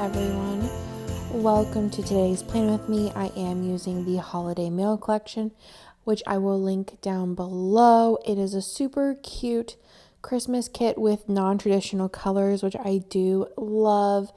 everyone. Welcome to today's plan with me. I am using the holiday mail collection, which I will link down below. It is a super cute Christmas kit with non-traditional colors, which I do love,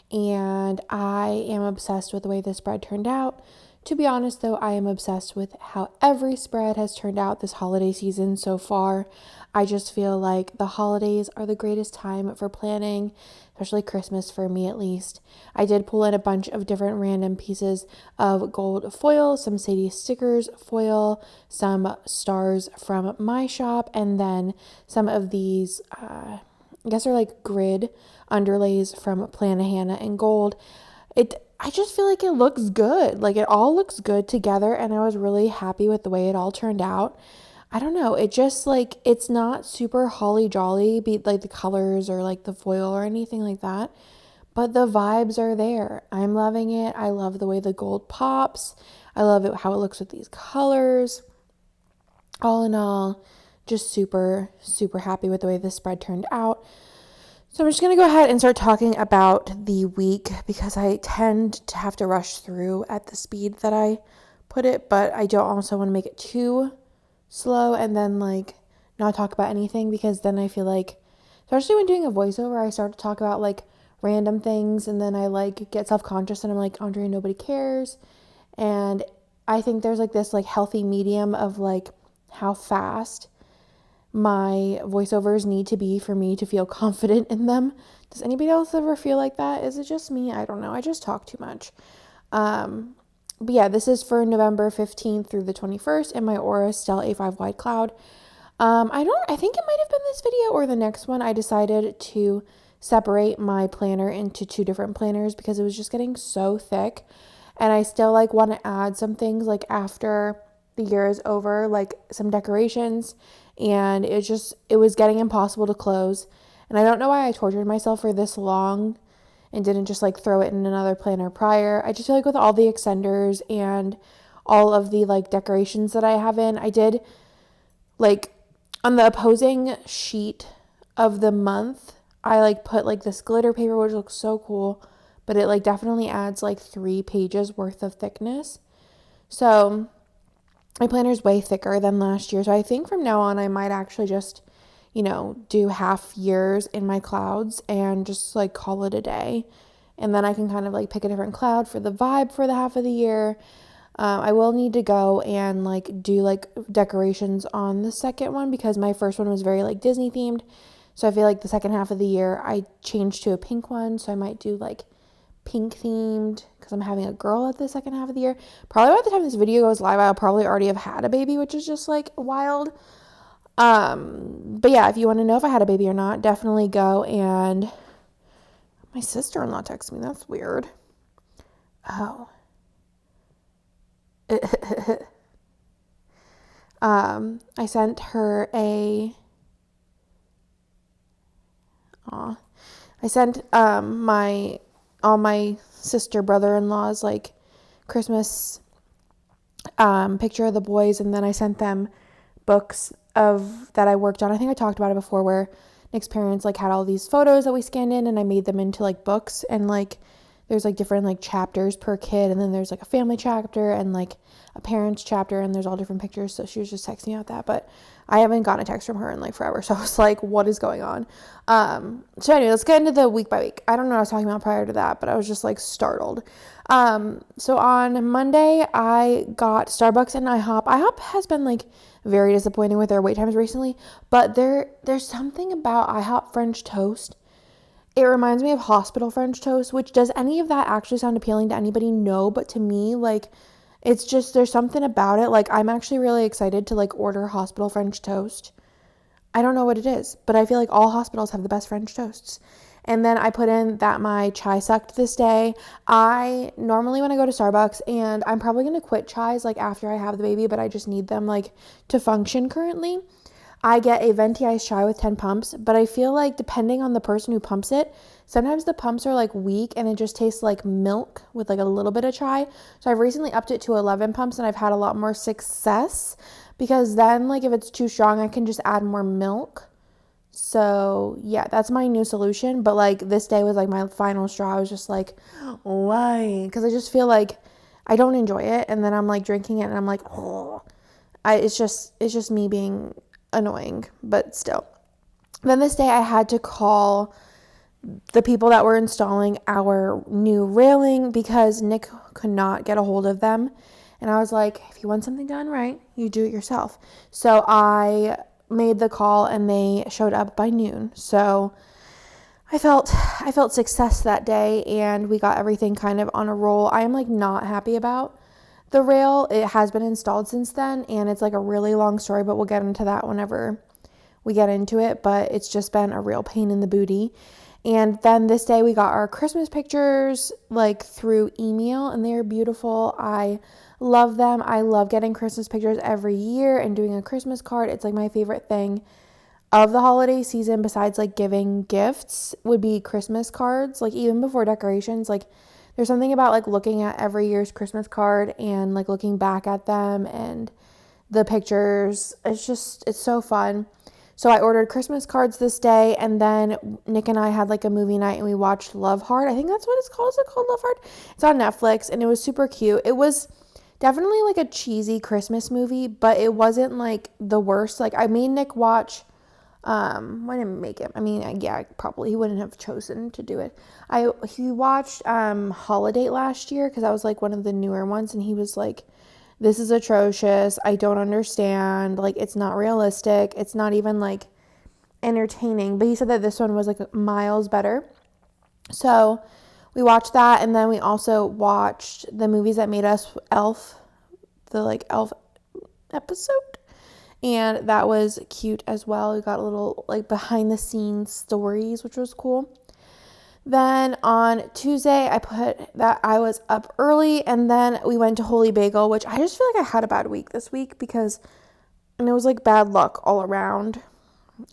and I am obsessed with the way this spread turned out. To be honest, though, I am obsessed with how every spread has turned out this holiday season so far. I just feel like the holidays are the greatest time for planning, especially Christmas for me at least. I did pull in a bunch of different random pieces of gold foil, some Sadie stickers foil, some stars from my shop, and then some of these, I guess they're like grid underlays from Plannahannah in gold. I just feel like it looks good. Like it all looks good together, and I was really happy with the way it all turned out. I don't know. It just like it's not super holly jolly, be like the colors or like the foil or anything like that. But the vibes are there. I'm loving it. I love the way the gold pops. I love it how it looks with these colors. All in all, just super, super happy with the way this spread turned out. So I'm just going to go ahead and start talking about the week because I tend to have to rush through at the speed that I put it, but I don't also want to make it too slow and then like not talk about anything, because then I feel like, especially when doing a voiceover, I start to talk about like random things and then I like get self-conscious and I'm like, Andrea, nobody cares. And I think there's like this like healthy medium of like how fast my voiceovers need to be for me to feel confident in them. Does anybody else ever feel like that? Is it just me? I don't know. I just talk too much. But yeah, this is for November 15th through the 21st, and my aura is still A5 wide cloud. I think it might have been this video or the next one. I decided to separate my planner into two different planners because it was just getting so thick, and I still like want to add some things like after the year is over, like some decorations, and it was getting impossible to close. And I don't know why I tortured myself for this long and didn't just like throw it in another planner prior. I just feel like with all the extenders and all of the like decorations that I have in, I did like on the opposing sheet of the month, I like put like this glitter paper, which looks so cool, but it like definitely adds like 3 pages worth of thickness. So my planner is way thicker than last year. So I think from now on, I might actually just, do half years in my clouds and just like call it a day. And then I can kind of like pick a different cloud for the vibe for the half of the year. I will need to go and like do like decorations on the second one because my first one was very like Disney themed. So I feel like the second half of the year I changed to a pink one. So I might do like pink themed because I'm having a girl at the second half of the year. Probably by the time this video goes live, I'll probably already have had a baby, which is just like wild. But yeah, if you want to know if I had a baby or not, definitely go. And my sister-in-law texted me. That's weird. Oh. I sent her all my sister brother-in-law's like Christmas picture of the boys, and then I sent them books of that I worked on. I think I talked about it before, where Nick's parents like had all these photos that we scanned in and I made them into like books, and like there's like different like chapters per kid, and then there's like a family chapter and like a parents chapter, and there's all different pictures. So she was just texting me about that, but I haven't gotten a text from her in like forever, so I was like, what is going on? So anyway, let's get into the week by week. I don't know what I was talking about prior to that, but I was just like startled. So on Monday I got Starbucks and IHOP. IHOP has been like very disappointing with their wait times recently, but there's something about IHOP French toast. It reminds me of hospital French toast, which, does any of that actually sound appealing to anybody? No, but to me, like, it's just, there's something about it. Like, I'm actually really excited to like order hospital French toast. I don't know what it is, but I feel like all hospitals have the best French toasts. And then I put in that my chai sucked this day. I normally, when I go to Starbucks, and I'm probably going to quit chais like after I have the baby, but I just need them like to function currently, I get a venti iced chai with 10 pumps, but I feel like depending on the person who pumps it, sometimes the pumps are like weak and it just tastes like milk with like a little bit of chai. So I've recently upped it to 11 pumps and I've had a lot more success, because then like if it's too strong, I can just add more milk. So yeah, that's my new solution. But like this day was like my final straw. I was just like, why? Because I just feel like I don't enjoy it, and then I'm like drinking it, and I'm like, oh, it's just me being annoying, but still. Then this day I had to call the people that were installing our new railing because Nick could not get a hold of them. And I was like, if you want something done right, you do it yourself. So I made the call and they showed up by noon. So I felt success that day and we got everything kind of on a roll. I am like not happy about the rail. It has been installed since then and it's like a really long story, but we'll get into that whenever we get into it. But it's just been a real pain in the booty. And then this day we got our Christmas pictures like through email and they're beautiful. I love them. I love getting Christmas pictures every year and doing a Christmas card. It's like my favorite thing of the holiday season besides like giving gifts would be Christmas cards. Like even before decorations, like there's something about like looking at every year's Christmas card and like looking back at them and the pictures. It's so fun. So I ordered Christmas cards this day, and then Nick and I had like a movie night and we watched Love Hard. I think that's what it's called. Is it called Love Hard? It's on Netflix and it was super cute. It was definitely like a cheesy Christmas movie, but it wasn't like the worst. Like I made Nick watch, I didn't make him. I mean, yeah, probably he wouldn't have chosen to do it. He watched Holiday last year because that was like one of the newer ones, and he was like, this is atrocious. I don't understand. Like, it's not realistic. It's not even, like, entertaining. But he said that this one was, like, miles better. So we watched that. And then we also watched the movies that made us Elf, the, like, Elf episode. And that was cute as well. We got a little, like, behind-the-scenes stories, which was cool. Then on Tuesday, I put that I was up early and then we went to Holy Bagel, which I just feel like I had a bad week this week and it was like bad luck all around.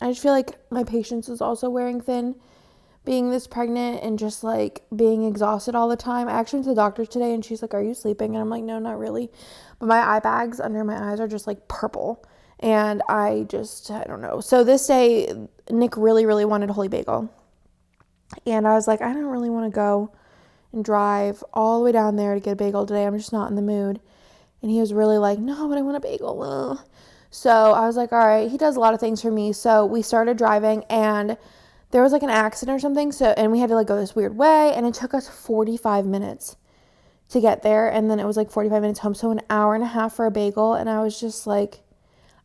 I just feel like my patience is also wearing thin being this pregnant and just like being exhausted all the time. I actually went to the doctor today and she's like, are you sleeping? And I'm like, no, not really. But my eye bags under my eyes are just like purple. And I don't know. So this day, Nick really, really wanted Holy Bagel. And I was like, I don't really want to go and drive all the way down there to get a bagel today. I'm just not in the mood. And he was really like, no, but I want a bagel. Ugh. So I was like, all right, he does a lot of things for me. So we started driving and there was like an accident or something. And we had to like go this weird way. And it took us 45 minutes to get there. And then it was like 45 minutes home. So an hour and a half for a bagel. And I was just like,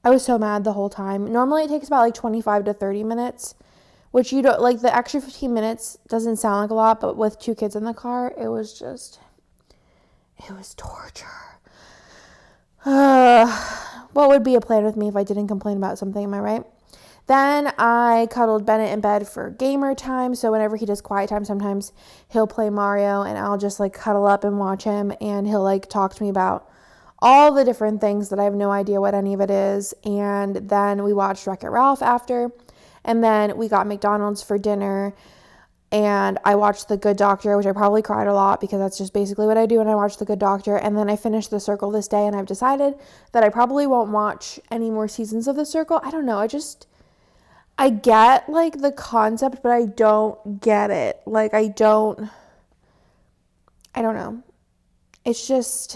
I was so mad the whole time. Normally it takes about like 25 to 30 minutes. Which you don't, like the extra 15 minutes doesn't sound like a lot, but with 2 kids in the car, it was torture. What would be a plan with me if I didn't complain about something, am I right? Then I cuddled Bennett in bed for gamer time. So whenever he does quiet time, sometimes he'll play Mario and I'll just like cuddle up and watch him and he'll like talk to me about all the different things that I have no idea what any of it is. And then we watched Wreck-It Ralph after. And then we got McDonald's for dinner and I watched The Good Doctor, which I probably cried a lot because that's just basically what I do when I watch The Good Doctor. And then I finished The Circle this day and I've decided that I probably won't watch any more seasons of The Circle. I don't know. I get like the concept, but I don't get it. Like I don't know. It's just,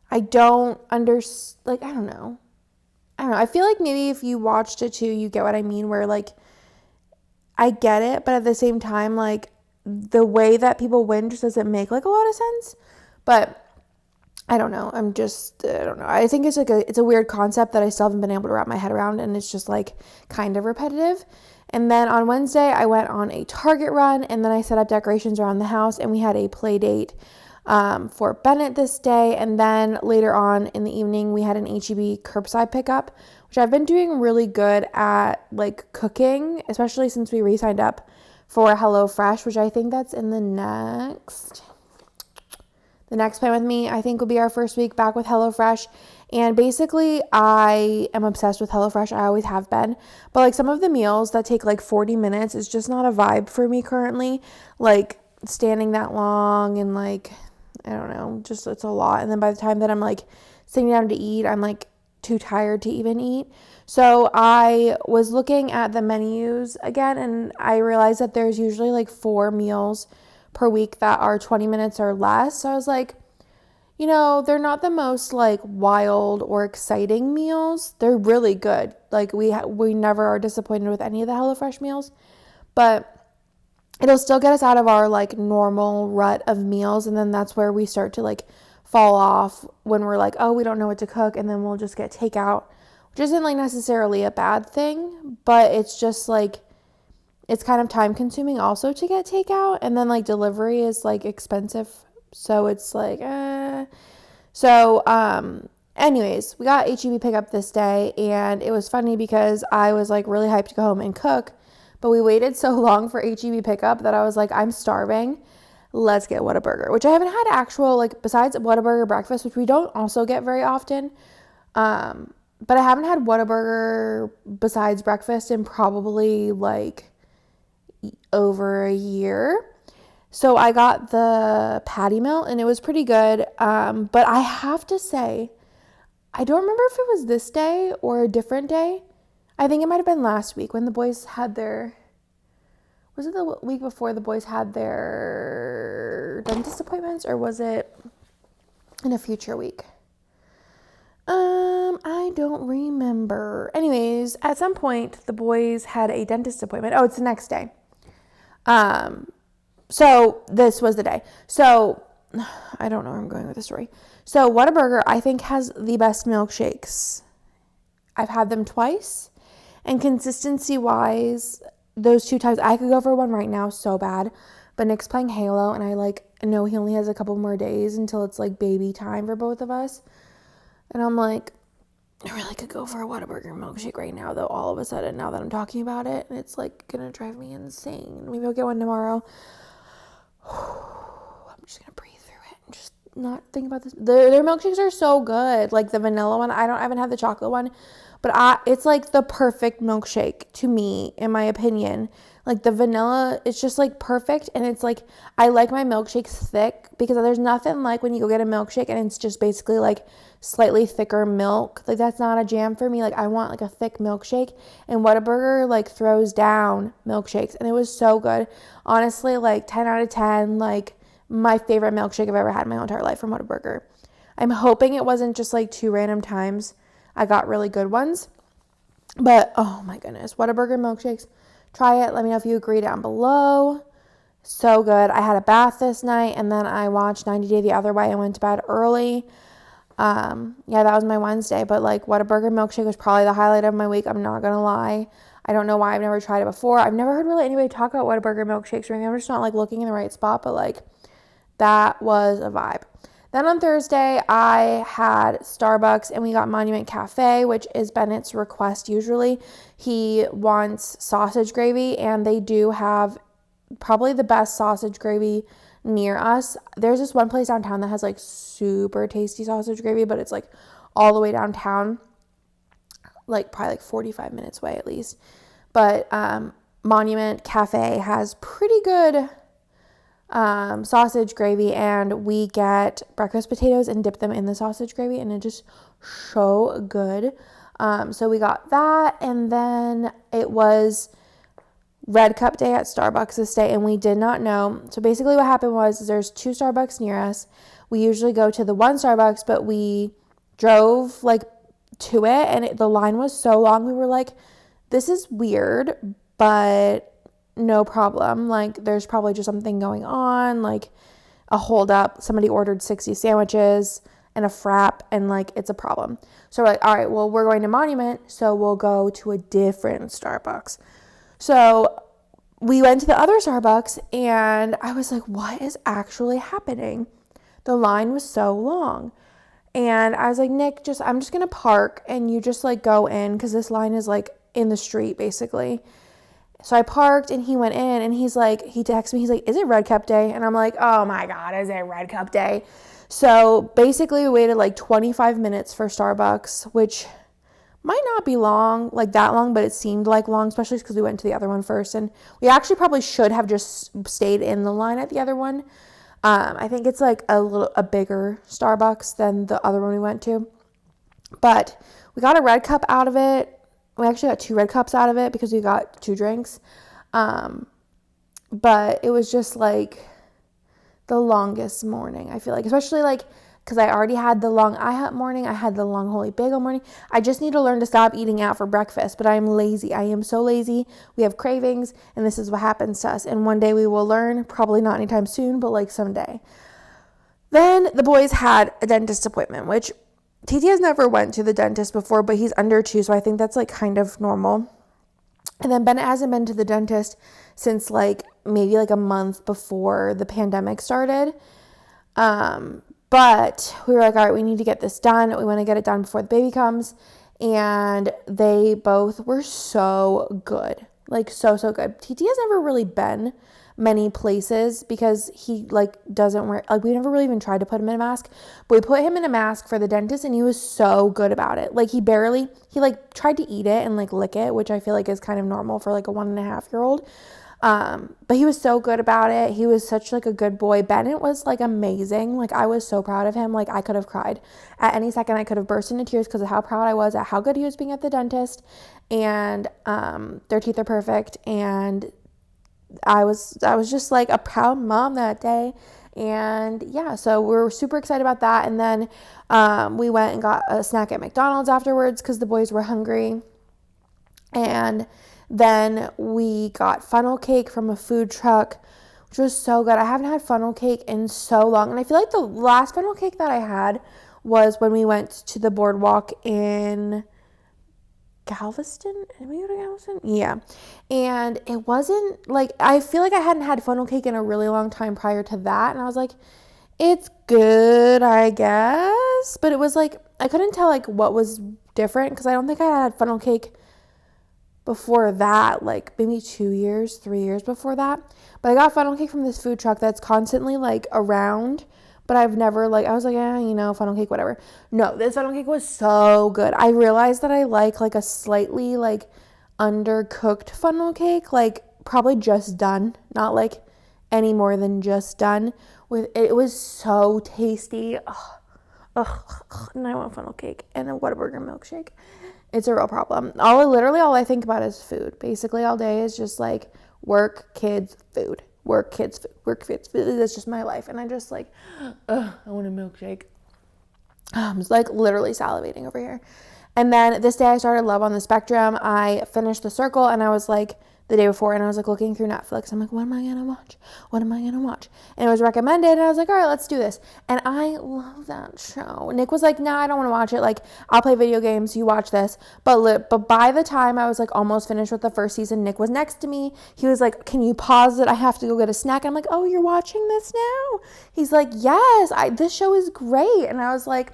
I don't understand. Like, I don't know. I feel like maybe if you watched it too, you get what I mean, where like, I get it, but at the same time, like, the way that people win just doesn't make like a lot of sense. But I don't know. I don't know. I think it's like it's a weird concept that I still haven't been able to wrap my head around, and it's just like kind of repetitive. And then on Wednesday, I went on a Target run, and then I set up decorations around the house, and we had a play date for Bennett this day. And then later on in the evening, we had an H-E-B curbside pickup, which I've been doing really good at like cooking, especially since we re-signed up for HelloFresh, which I think that's in the next plan with me, I think will be our first week back with HelloFresh. And basically, I am obsessed with HelloFresh. I always have been. But like some of the meals that take like 40 minutes is just not a vibe for me currently. Like standing that long and like, I don't know, just it's a lot. And then by the time that I'm like sitting down to eat, I'm like too tired to even eat. So I was looking at the menus again, and I realized that there's usually like 4 meals per week that are 20 minutes or less. So I was like, they're not the most like wild or exciting meals. They're really good. Like we never are disappointed with any of the HelloFresh meals, but it'll still get us out of our like normal rut of meals, and then that's where we start to like fall off when we're like, oh, we don't know what to cook, and then we'll just get takeout, which isn't like necessarily a bad thing, but it's just like it's kind of time consuming also to get takeout, and then like delivery is like expensive, so it's like anyways, we got HEB pickup this day, and it was funny because I was like really hyped to go home and cook, but we waited so long for HEB pickup that I was like, I'm starving. Let's get Whataburger, which I haven't had actual, like, besides Whataburger breakfast, which we don't also get very often. But I haven't had Whataburger besides breakfast in probably like over a year. So I got the patty melt and it was pretty good. But I have to say, I don't remember if it was this day or a different day. I think it might have been last week when the boys had their, was it the week before the boys had their dentist appointments, or was it in a future week? I don't remember. Anyways, at some point the boys had a dentist appointment. Oh, it's the next day. So this was the day. So I don't know where I'm going with the story. So Whataburger, I think, has the best milkshakes. I've had them twice, and consistency wise, those 2 times, I could go for one right now so bad, but Nick's playing Halo, and I like know he only has a couple more days until it's like baby time for both of us, and I'm like, I really could go for a Whataburger milkshake right now, though, all of a sudden, now that I'm talking about it, and it's like gonna drive me insane. Maybe I'll get one tomorrow. I'm just gonna breathe through it and just not think about this. Their milkshakes are so good. Like the vanilla one, I haven't had the chocolate one, but it's like the perfect milkshake to me, in my opinion. Like the vanilla, it's just like perfect, and it's like, I like my milkshakes thick, because there's nothing like when you go get a milkshake and it's just basically like slightly thicker milk. Like that's not a jam for me. Like I want like a thick milkshake, and Whataburger like throws down milkshakes, and it was so good. Honestly, like 10 out of 10, like my favorite milkshake I've ever had in my whole entire life from Whataburger. I'm hoping it wasn't just like 2 random times I got really good ones, but oh my goodness, Whataburger milkshakes. Try it. Let me know if you agree down below. So good. I had a bath this night, and then I watched 90 Day the Other Way. I went to bed early. Yeah, that was my Wednesday, but like Whataburger milkshake was probably the highlight of my week. I'm not going to lie. I don't know why I've never tried it before. I've never heard really anybody talk about Whataburger milkshakes or anything. I'm just not like looking in the right spot, but like that was a vibe. Then on Thursday, I had Starbucks, and we got Monument Cafe, which is Bennett's request usually. He wants sausage gravy, and they do have probably the best sausage gravy near us. There's this one place downtown that has like super tasty sausage gravy, but it's like all the way downtown, like probably like 45 minutes away at least. But Monument Cafe has pretty good sausage gravy, and we get breakfast potatoes and dip them in the sausage gravy, and it just so good. So we got that, and then it was Red Cup Day at Starbucks this day, and we did not know. So basically what happened was there's 2 Starbucks near us. We usually go to the one Starbucks, but we drove like to it, and the line was so long. We were like, this is weird, but no problem. Like there's probably just something going on, like a hold up. Somebody ordered 60 sandwiches and a frap, and like it's a problem. So we're like, all right, well, we're going to Monument, so we'll go to a different Starbucks. So we went to the other Starbucks, and I was like, what is actually happening? The line was so long. And I was like, Nick, I'm just going to park, and you just like go in, because this line is like in the street basically. So I parked, and he went in, and he's like, he texted me, he's like, is it Red Cup Day? And I'm like, oh my God, is it Red Cup Day? So basically we waited like 25 minutes for Starbucks, which might not be long, like that long, but it seemed like long, especially because we went to the other one first. And we actually probably should have just stayed in the line at the other one. I think it's like a bigger Starbucks than the other one we went to. But we got a red cup out of it. We actually got 2 red cups out of it because we got 2 drinks. But it was just like the longest morning, I feel like, especially like because I already had the long IHOP morning, I had the long holy bagel morning. I just need to learn to stop eating out for breakfast, but I am lazy. I am so lazy. We have cravings, and this is what happens to us. And one day we will learn, probably not anytime soon, but like someday. Then the boys had a dentist appointment, which TT has never went to the dentist before, but he's under 2, so I think that's like kind of normal. And then Bennett hasn't been to the dentist since like maybe like a month before the pandemic started. But we were like, all right, we need to get this done. We want to get it done before the baby comes. And they both were so good. Like so good. TT has never really been many places because he like doesn't wear, like we never really even tried to put him in a mask, but we put him in a mask for the dentist and he was so good about it. Like he like tried to eat it and like lick it, which I feel like is kind of normal for like a 1.5-year-old. But he was so good about it. He was such like a good boy. Bennett was like amazing. Like I was so proud of him. Like I could have cried at any second. I could have burst into tears because of how proud I was at how good he was being at the dentist. And their teeth are perfect. And I was just like a proud mom that day. And yeah, so we were super excited about that. And then we went and got a snack at McDonald's afterwards because the boys were hungry. And then we got funnel cake from a food truck, which was so good. I haven't had funnel cake in so long. And I feel like the last funnel cake that I had was when we went to the boardwalk in Galveston. Did we go to Galveston? Yeah. And it wasn't like, I feel like I hadn't had funnel cake in a really long time prior to that. And I was like, it's good, I guess. But it was like, I couldn't tell like what was different because I don't think I had funnel cake before that, like maybe 3 years before that. But I got funnel cake from this food truck that's constantly like around, but I've never like, I was like, funnel cake, whatever. No, this funnel cake was so good. I realized that I like a slightly like undercooked funnel cake, like probably just done, not like any more than just done. It was so tasty. And I want funnel cake and a Whataburger milkshake. It's a real problem. All I think about is food. Basically all day is just like work, kids, food. Work, kids, food. Work, kids, food. That's just my life. And I just like, I want a milkshake. I'm just like literally salivating over here. And then this day I started Love on the Spectrum. I finished The Circle and I was like, the day before, and I was like looking through Netflix. I'm like, what am I gonna watch? What am I gonna watch? And it was recommended, and I was like, all right, let's do this. And I love that show. Nick was like, no, I don't want to watch it. Like, I'll play video games. You watch this. But by the time I was like almost finished with the first season, Nick was next to me. He was like, can you pause it? I have to go get a snack. I'm like, oh, you're watching this now? He's like, yes. This show is great. And I was like,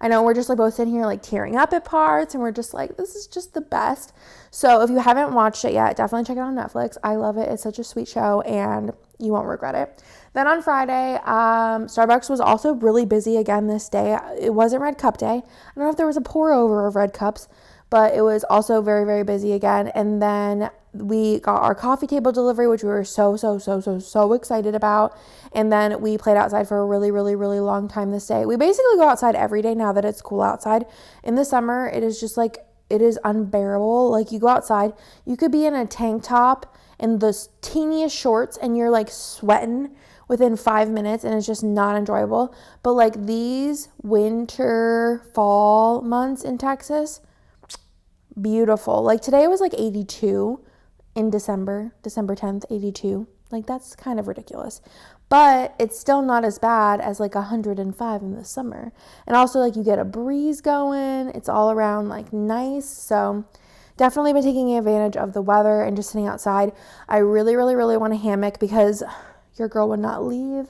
I know we're just like both sitting here like tearing up at parts and we're just like, this is just the best. So if you haven't watched it yet, definitely check it out on Netflix. I love it. It's such a sweet show and you won't regret it. Then on Friday, Starbucks was also really busy again this day. It wasn't Red Cup Day. I don't know if there was a pour over of Red Cups, but it was also very, very busy again. And then we got our coffee table delivery, which we were so excited about. And then we played outside for a really, really, really long time this day. We basically go outside every day now that it's cool outside. In the summer, it is just like, it is unbearable. Like you go outside, you could be in a tank top and the teeniest shorts and you're like sweating within 5 minutes and it's just not enjoyable. But like these winter, fall months in Texas, beautiful. Like today it was like 82 in December 10th, 82. Like that's kind of ridiculous. But it's still not as bad as like 105 in the summer. And also like you get a breeze going. It's all around like nice. So definitely been taking advantage of the weather and just sitting outside. I really, really, really want a hammock because your girl would not leave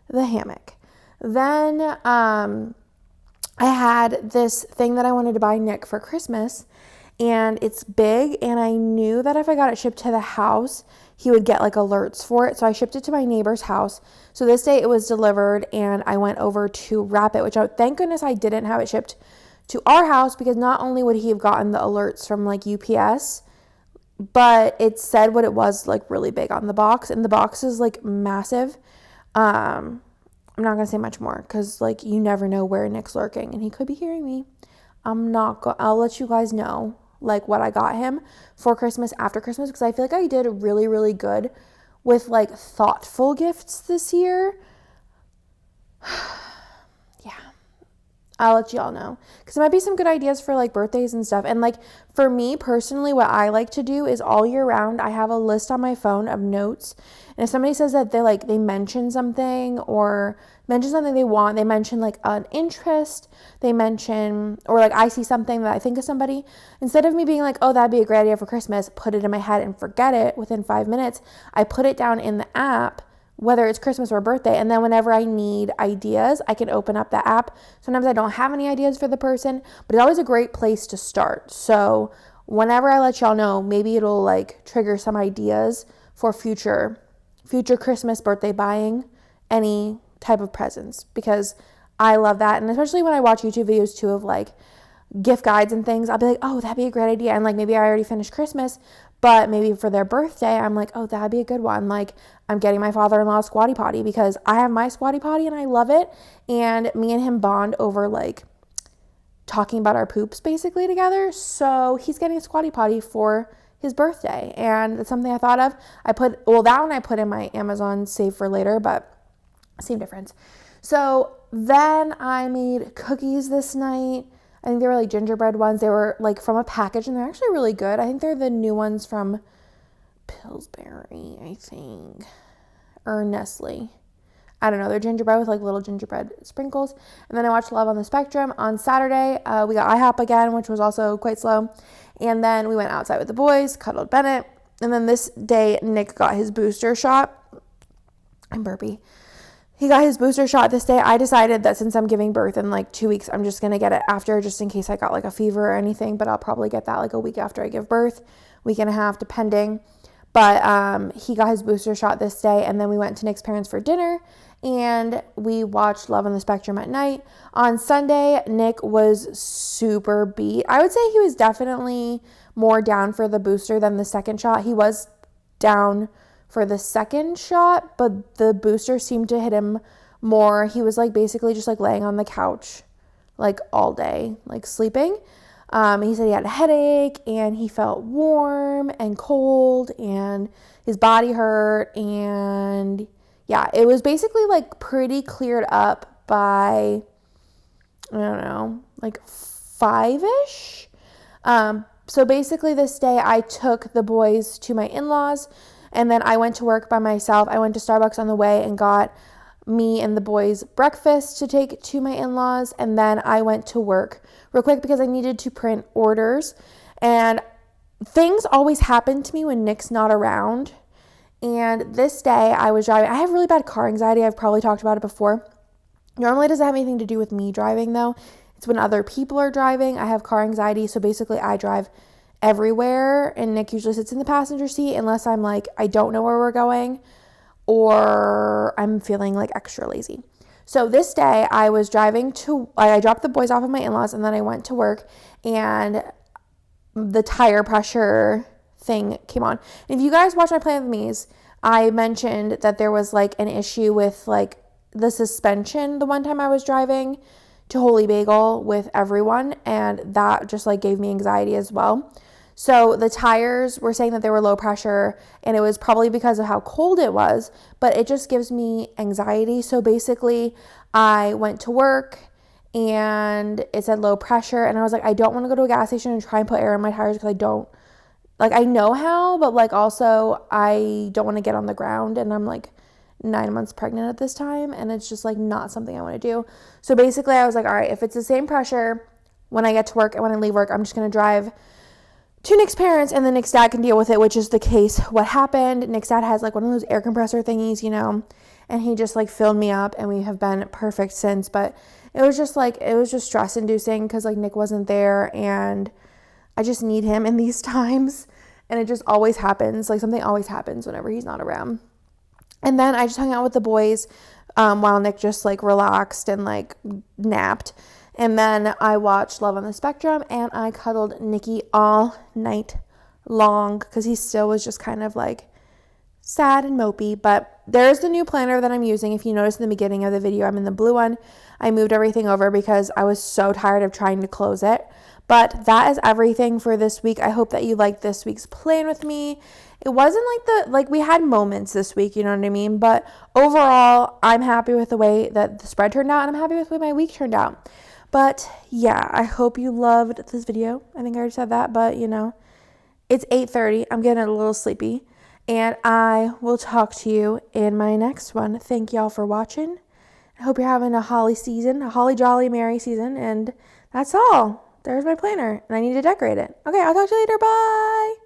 the hammock. Then I had this thing that I wanted to buy Nick for Christmas. And it's big, and I knew that if I got it shipped to the house, he would get like alerts for it. So I shipped it to my neighbor's house. So this day it was delivered, and I went over to wrap it, thank goodness I didn't have it shipped to our house because not only would he have gotten the alerts from like UPS, but it said what it was like really big on the box, and the box is like massive. I'm not going to say much more because like you never know where Nick's lurking, and he could be hearing me. I'll let you guys know like what I got him for Christmas after Christmas, because I feel like I did really, really good with like thoughtful gifts this year. Yeah. I'll let y'all know, because there might be some good ideas for like birthdays and stuff. And like for me personally, what I like to do is all year round, I have a list on my phone of notes. And if somebody says that they mention something or mention something they mention like an interest, they mention, or like I see something that I think of somebody, instead of me being like, oh, that'd be a great idea for Christmas, put it in my head and forget it within 5 minutes, I put it down in the app, whether it's Christmas or birthday. And then whenever I need ideas, I can open up the app. Sometimes I don't have any ideas for the person, but it's always a great place to start. So whenever I let y'all know, maybe it'll like trigger some ideas for future Christmas, birthday buying, any type of presents, because I love that. And especially when I watch YouTube videos too of like gift guides and things, I'll be like, oh, that'd be a great idea. And like maybe I already finished Christmas, but maybe for their birthday, I'm like, oh, that'd be a good one. Like I'm getting my father-in-law a squatty potty because I have my squatty potty and I love it. And me and him bond over like talking about our poops basically together. So he's getting a squatty potty for his birthday. And it's something I thought of. That one I put in my Amazon save for later, but same difference. So then I made cookies this night. I think they were like gingerbread ones. They were like from a package and they're actually really good. I think they're the new ones from Pillsbury, I think, or Nestle. I don't know. They're gingerbread with like little gingerbread sprinkles. And then I watched Love on the Spectrum on Saturday. We got IHOP again, which was also quite slow. And then we went outside with the boys, cuddled Bennett. And then this day, Nick got his booster shot. I'm burpy. He got his booster shot this day. I decided that since I'm giving birth in like 2 weeks, I'm just going to get it after, just in case I got like a fever or anything. But I'll probably get that like a week after I give birth, week and a half, depending. But he got his booster shot this day. And then we went to Nick's parents for dinner. And we watched Love on the Spectrum at night. On Sunday, Nick was super beat. I would say he was definitely more down for the booster than the second shot. He was down for the second shot, but the booster seemed to hit him more. He was like basically just like laying on the couch like all day, like sleeping. He said he had a headache and he felt warm and cold and his body hurt, and yeah, it was basically like pretty cleared up by, I don't know, like 5-ish. So basically this day I took the boys to my in-laws, and then I went to work by myself. I went to Starbucks on the way and got me and the boys breakfast to take to my in-laws. And then I went to work real quick because I needed to print orders. And things always happen to me when Nick's not around. And this day I was driving. I have really bad car anxiety. I've probably talked about it before. Normally it doesn't have anything to do with me driving though. It's when other people are driving. I have car anxiety. So basically I drive everywhere and Nick usually sits in the passenger seat unless I'm like, I don't know where we're going or I'm feeling like extra lazy. So this day I was driving I dropped the boys off at my in-laws and then I went to work, and the tire pressure thing came on. And if you guys watch my Plan with Me's, I mentioned that there was like an issue with like the suspension the one time I was driving to Holy Bagel with everyone, and that just like gave me anxiety as well. So the tires were saying that they were low pressure, and it was probably because of how cold it was, but it just gives me anxiety. So basically I went to work and it said low pressure, and I was like, I don't want to go to a gas station and try and put air in my tires because I don't, like, I know how, but like also I don't want to get on the ground, and I'm like 9 months pregnant at this time, and it's just like not something I want to do. So basically I was like, all right, if it's the same pressure when I get to work and when I leave work, I'm just going to drive to Nick's parents, and then Nick's dad can deal with it, which is the case. What happened, Nick's dad has like one of those air compressor thingies, you know, and he just like filled me up, and we have been perfect since. But it was just stress inducing because like Nick wasn't there, and I just need him in these times, and it just always happens. Like something always happens whenever he's not around. And then I just hung out with the boys while Nick just like relaxed and like napped. And then I watched Love on the Spectrum, and I cuddled Nikki all night long because he still was just kind of like sad and mopey, but there's the new planner that I'm using. If you notice in the beginning of the video, I'm in the blue one. I moved everything over because I was so tired of trying to close it. But that is everything for this week. I hope that you liked this week's plan with me. It wasn't like we had moments this week, you know what I mean? But overall, I'm happy with the way that the spread turned out, and I'm happy with the way my week turned out. But yeah, I hope you loved this video. I think I already said that, but it's 8:30. I'm getting a little sleepy. And I will talk to you in my next one. Thank y'all for watching. I hope you're having a holly season, a holly jolly merry season. And that's all. There's my planner. And I need to decorate it. Okay, I'll talk to you later. Bye.